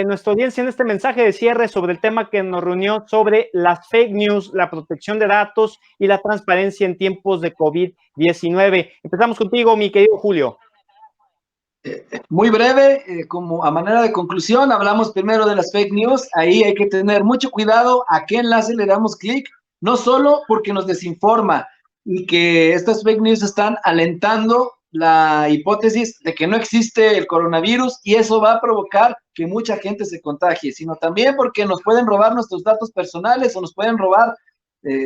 nuestra audiencia en este mensaje de cierre sobre el tema que nos reunió sobre las fake news, la protección de datos y la transparencia en tiempos de COVID-19. Empezamos contigo, mi querido Julio. Muy breve, como a manera de conclusión, hablamos primero de las fake news. Ahí hay que tener mucho cuidado a qué enlace le damos clic, no solo porque nos desinforma y que estas fake news están alentando la hipótesis de que no existe el coronavirus y eso va a provocar que mucha gente se contagie, sino también porque nos pueden robar nuestros datos personales o nos pueden robar,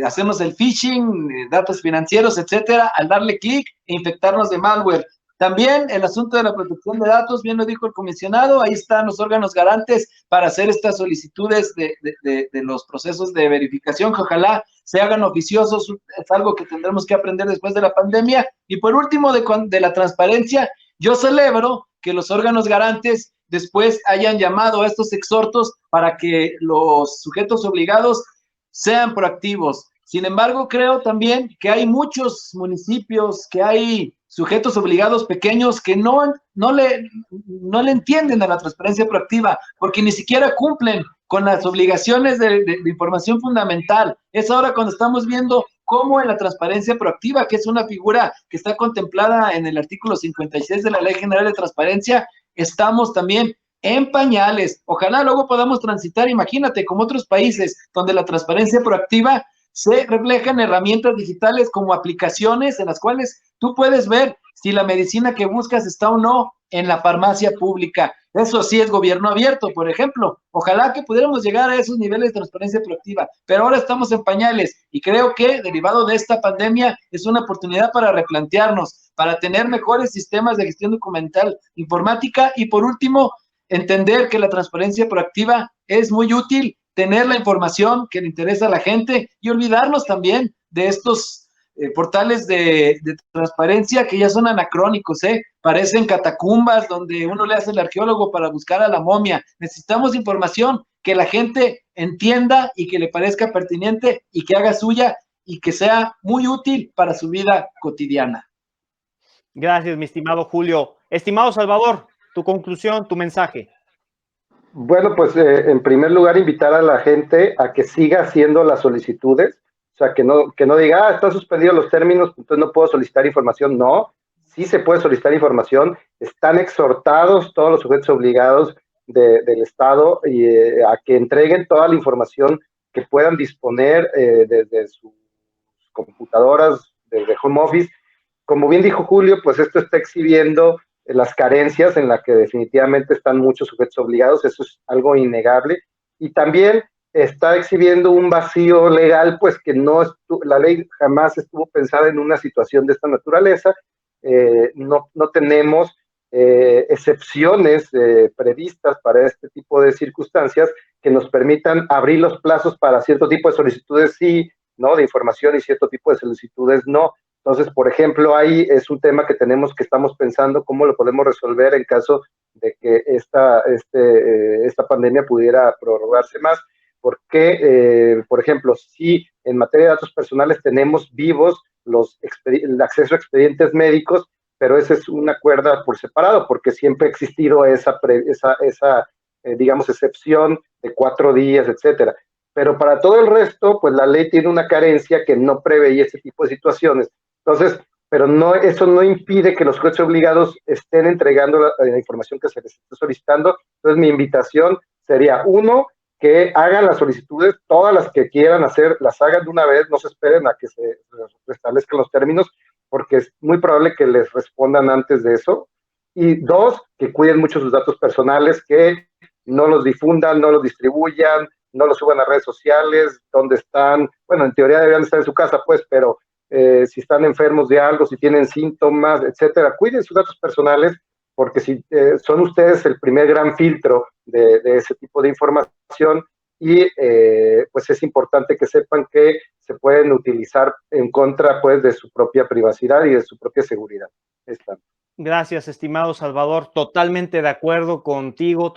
hacernos el phishing, datos financieros, etcétera, al darle clic e infectarnos de malware. También el asunto de la protección de datos, bien lo dijo el comisionado, ahí están los órganos garantes para hacer estas solicitudes de los procesos de verificación, que ojalá se hagan oficiosos, es algo que tendremos que aprender después de la pandemia. Y por último, de la transparencia, yo celebro que los órganos garantes después hayan llamado a estos exhortos para que los sujetos obligados sean proactivos. Sin embargo, creo también que hay muchos municipios, que hay sujetos obligados pequeños que no le entienden a la transparencia proactiva, porque ni siquiera cumplen con las obligaciones de información fundamental. Es ahora cuando estamos viendo cómo en la transparencia proactiva, que es una figura que está contemplada en el artículo 56 de la Ley General de Transparencia, estamos también en pañales. Ojalá luego podamos transitar, imagínate, como otros países, donde la transparencia proactiva se refleja en herramientas digitales como aplicaciones en las cuales tú puedes ver si la medicina que buscas está o no en la farmacia pública. Eso sí es gobierno abierto, por ejemplo. Ojalá que pudiéramos llegar a esos niveles de transparencia proactiva, pero ahora estamos en pañales y creo que derivado de esta pandemia es una oportunidad para replantearnos, para tener mejores sistemas de gestión documental informática y por último, entender que la transparencia proactiva es muy útil, tener la información que le interesa a la gente y olvidarnos también de estos portales de transparencia que ya son anacrónicos, parecen catacumbas donde uno le hace el arqueólogo para buscar a la momia. Necesitamos información que la gente entienda y que le parezca pertinente y que haga suya y que sea muy útil para su vida cotidiana. Gracias, mi estimado Julio. Estimado Salvador, tu conclusión, tu mensaje. Bueno, pues en primer lugar invitar a la gente a que siga haciendo las solicitudes, o sea, que no diga, están suspendidos los términos, entonces no puedo solicitar información. No, sí se puede solicitar información, están exhortados todos los sujetos obligados del Estado a que entreguen toda la información que puedan disponer desde sus computadoras, desde home office. Como bien dijo Julio, pues esto está exhibiendo las carencias en las que definitivamente están muchos sujetos obligados, eso es algo innegable, y también está exhibiendo un vacío legal, pues que la ley jamás estuvo pensada en una situación de esta naturaleza, no tenemos excepciones previstas para este tipo de circunstancias que nos permitan abrir los plazos para cierto tipo de solicitudes sí, ¿no? De información y cierto tipo de solicitudes no. Entonces, por ejemplo, ahí es un tema que estamos pensando cómo lo podemos resolver en caso de que esta pandemia pudiera prorrogarse más. Porque, por ejemplo, si en materia de datos personales tenemos vivos el acceso a expedientes médicos, pero esa es una cuerda por separado, porque siempre ha existido esa digamos, excepción de 4 días, etcétera. Pero para todo el resto, pues la ley tiene una carencia que no preveía ese tipo de situaciones. Entonces, pero eso no impide que los jueces obligados estén entregando la información que se les está solicitando. Entonces, mi invitación sería, uno, que hagan las solicitudes, todas las que quieran hacer, las hagan de una vez, no se esperen a que se establezcan los términos, porque es muy probable que les respondan antes de eso. Y dos, que cuiden mucho sus datos personales, que no los difundan, no los distribuyan, no los suban a redes sociales, donde están, bueno, en teoría deberían estar en su casa, pues, pero si están enfermos de algo, si tienen síntomas, etcétera, cuiden sus datos personales, porque si son ustedes el primer gran filtro de ese tipo de información y pues es importante que sepan que se pueden utilizar en contra pues de su propia privacidad y de su propia seguridad. Gracias, estimado Salvador. Totalmente de acuerdo contigo,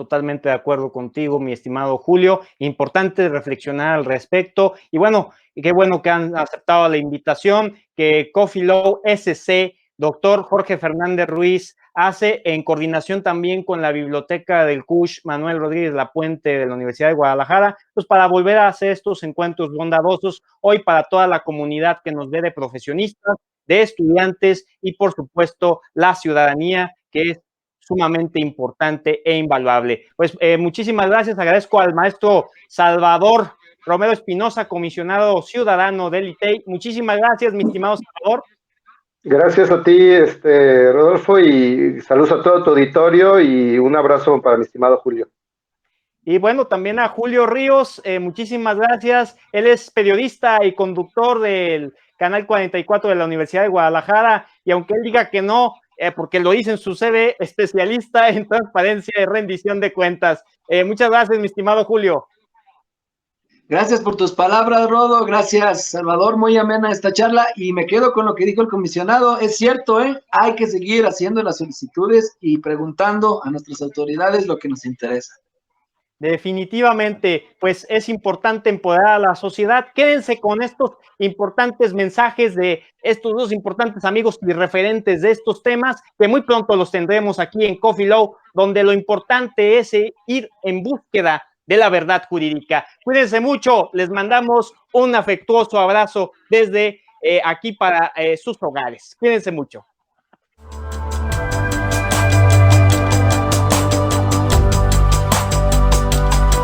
mi estimado Julio. Importante reflexionar al respecto. Y bueno, qué bueno que han aceptado la invitación que Coffee Law SC, doctor Jorge Fernández Ruiz, hace en coordinación también con la biblioteca del CUSH Manuel Rodríguez Lapuente de la Universidad de Guadalajara, pues para volver a hacer estos encuentros bondadosos hoy para toda la comunidad que nos ve de profesionistas, de estudiantes y, por supuesto, la ciudadanía, que es sumamente importante e invaluable. Pues muchísimas gracias, agradezco al maestro Salvador Romero Espinosa, comisionado ciudadano del ITEI. Muchísimas gracias, mi estimado Salvador. Gracias a ti, Rodolfo, y saludos a todo tu auditorio y un abrazo para mi estimado Julio. Y bueno, también a Julio Ríos, muchísimas gracias. Él es periodista y conductor del Canal 44 de la Universidad de Guadalajara, y aunque él diga que no, porque lo dice en su CV, especialista en transparencia y rendición de cuentas. Muchas gracias, mi estimado Julio. Gracias por tus palabras, Rodo. Gracias, Salvador. Muy amena esta charla y me quedo con lo que dijo el comisionado. Es cierto, hay que seguir haciendo las solicitudes y preguntando a nuestras autoridades lo que nos interesa. Definitivamente, pues es importante empoderar a la sociedad. Quédense con estos importantes mensajes de estos dos importantes amigos y referentes de estos temas, que muy pronto los tendremos aquí en Coffee Law, donde lo importante es ir en búsqueda de la verdad jurídica. Cuídense mucho, les mandamos un afectuoso abrazo desde aquí para sus hogares. Cuídense mucho.